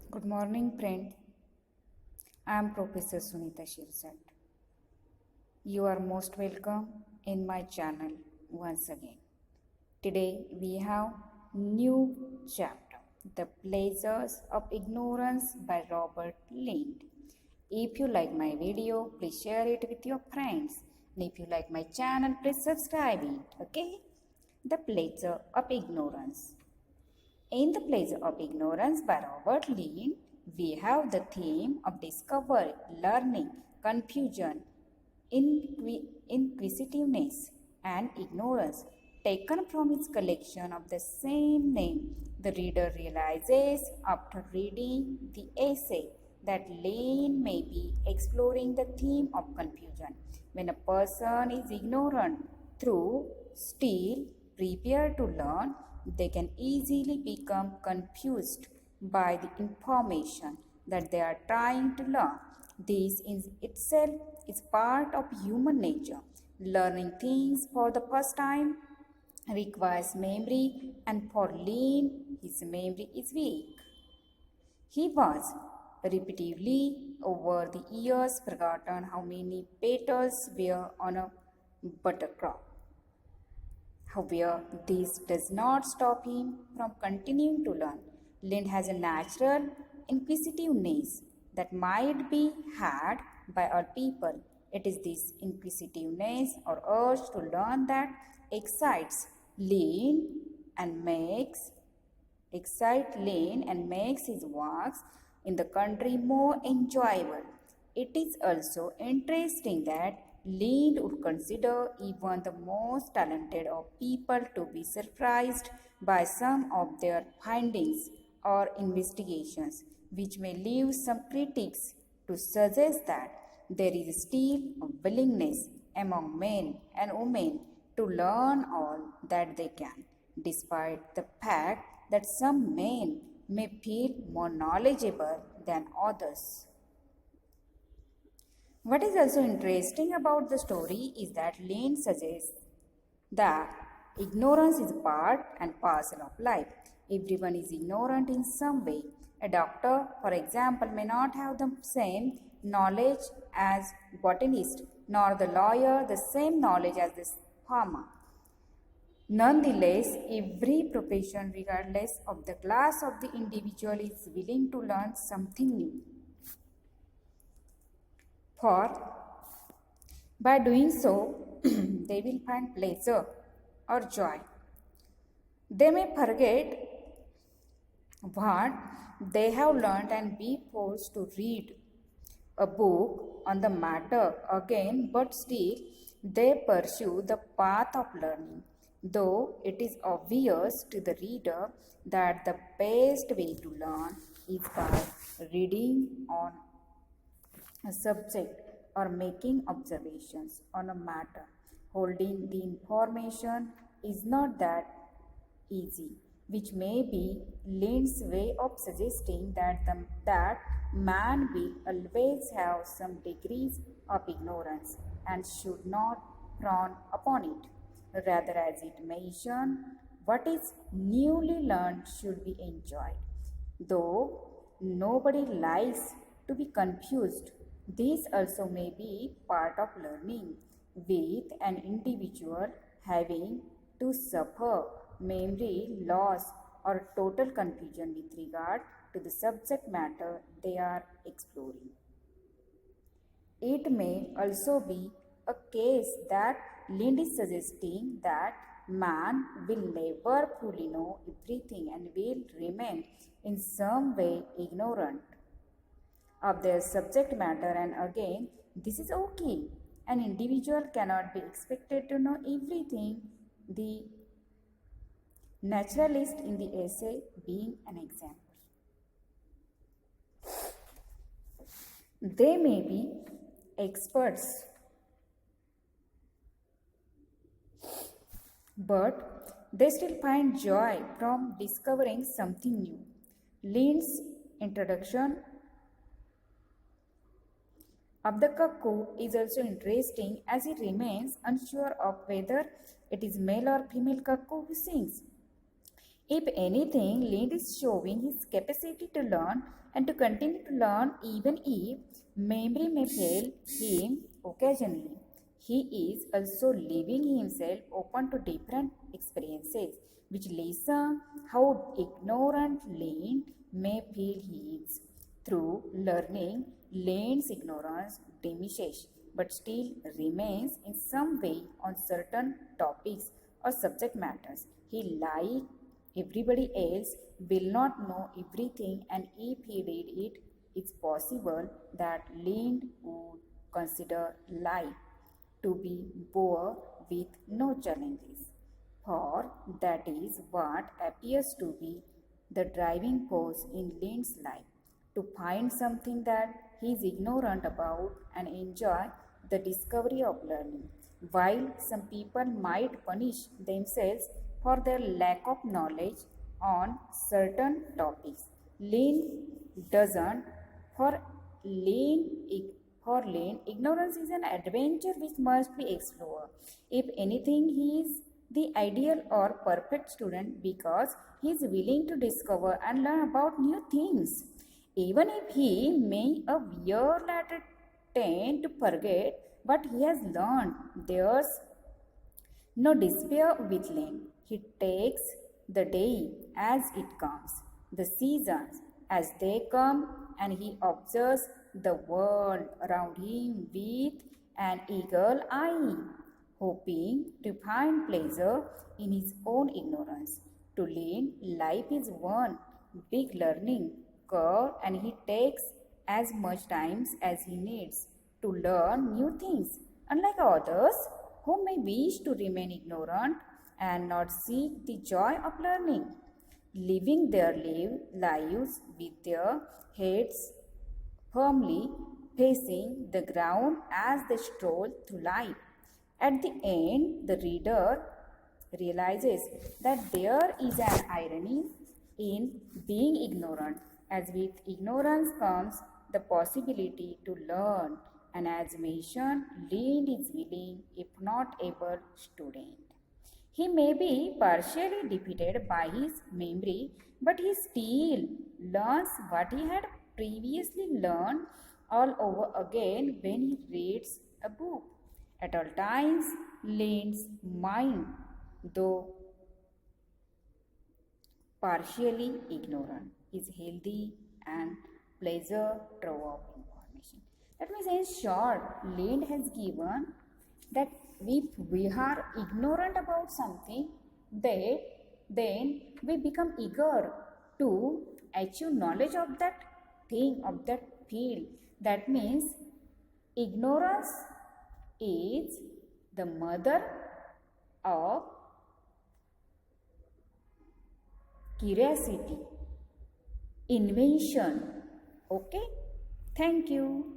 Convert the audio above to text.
Good morning, friend. I am Professor Sunita SHIRSAT. You are most welcome in my channel once again. Today we have new chapter, The Pleasures of Ignorance by Robert Lind. If you like my video, please share it with your friends. And if you like my channel, please subscribe it. Okay? The Pleasure of Ignorance. In The Pleasure of Ignorance by Robert Lind, we have the theme of discovery, learning, confusion, inquisitiveness, and ignorance. Taken from his collection of the same name, the reader realizes after reading the essay that Lind may be exploring the theme of confusion. When a person is ignorant through still prepared to learn, they can easily become confused by the information that they are trying to learn. This in itself is part of human nature. Learning things for the first time requires memory, and for Lind, his memory is weak. He was repeatedly over the years forgotten how many petals were on a buttercup. However, this does not stop him from continuing to learn. Lind has a natural inquisitiveness that might be had by all people. It is this inquisitiveness or urge to learn that excites Lind and makes his works in the country more enjoyable. It is also interesting that Lind would consider even the most talented of people to be surprised by some of their findings or investigations, which may leave some critics to suggest that there is still a willingness among men and women to learn all that they can, despite the fact that some men may feel more knowledgeable than others. What is also interesting about the story is that Lind suggests that ignorance is part and parcel of life. Everyone is ignorant in some way. A doctor, for example, may not have the same knowledge as botanist, nor the lawyer the same knowledge as the farmer. Nonetheless, every profession, regardless of the class of the individual, is willing to learn something new. For by doing so, they will find pleasure or joy. They may forget what they have learned and be forced to read a book on the matter again, but still they pursue the path of learning, though it is obvious to the reader that the best way to learn is by reading on a subject or making observations on a matter. Holding the information is not that easy, which may be Lind's way of suggesting that man will always have some degrees of ignorance and should not frown upon it. Rather, as it mentioned, what is newly learned should be enjoyed. Though nobody likes to be confused, this also may be part of learning, with an individual having to suffer memory loss or total confusion with regard to the subject matter they are exploring. It may also be a case that Lind is suggesting that man will never fully know everything and will remain in some way ignorant of their subject matter, and again, this is okay. An individual cannot be expected to know everything, the naturalist in the essay being an example. They may be experts, but they still find joy from discovering something new. Lind's introduction of the cuckoo is also interesting, as he remains unsure of whether it is male or female cuckoo who sings. If anything, Lind is showing his capacity to learn and to continue to learn even if memory may fail him occasionally. He is also leaving himself open to different experiences, which lessen how ignorant Lind may feel he is. Through learning, Lind's ignorance diminishes but still remains in some way on certain topics or subject matters. He, like everybody else, will not know everything, and if he did it, it's possible that Lind would consider life to be bore with no challenges. For that is what appears to be the driving force in Lind's life, to find something that he is ignorant about and enjoy the discovery of learning. While some people might punish themselves for their lack of knowledge on certain topics, Lind doesn't. For Lane, ignorance is an adventure which must be explored. If anything, he is the ideal or perfect student because he is willing to discover and learn about new things. Even if he may a year later tend to forget what he has learned, there's no despair with Lane. He takes the day as it comes, the seasons as they come, and he observes the world around him with an eagle eye, hoping to find pleasure in his own ignorance. To Lane, life is one big learning curve, and he takes as much time as he needs to learn new things, unlike others who may wish to remain ignorant and not seek the joy of learning, living their lives with their heads firmly facing the ground as they stroll through life. At the end, the reader realizes that there is an irony in being ignorant, as with ignorance comes the possibility to learn, and as mentioned, Lind is willing, if not able, student. He may be partially defeated by his memory, but he still learns what he had previously learned all over again when he reads a book. At all times, Lind's mind, though partially ignorant, is healthy and pleasure trove of information. That means, in short, Lind has given that if we are ignorant about something, then we become eager to achieve knowledge of that thing, of that field. That means ignorance is the mother of curiosity, invention. Okay, thank you.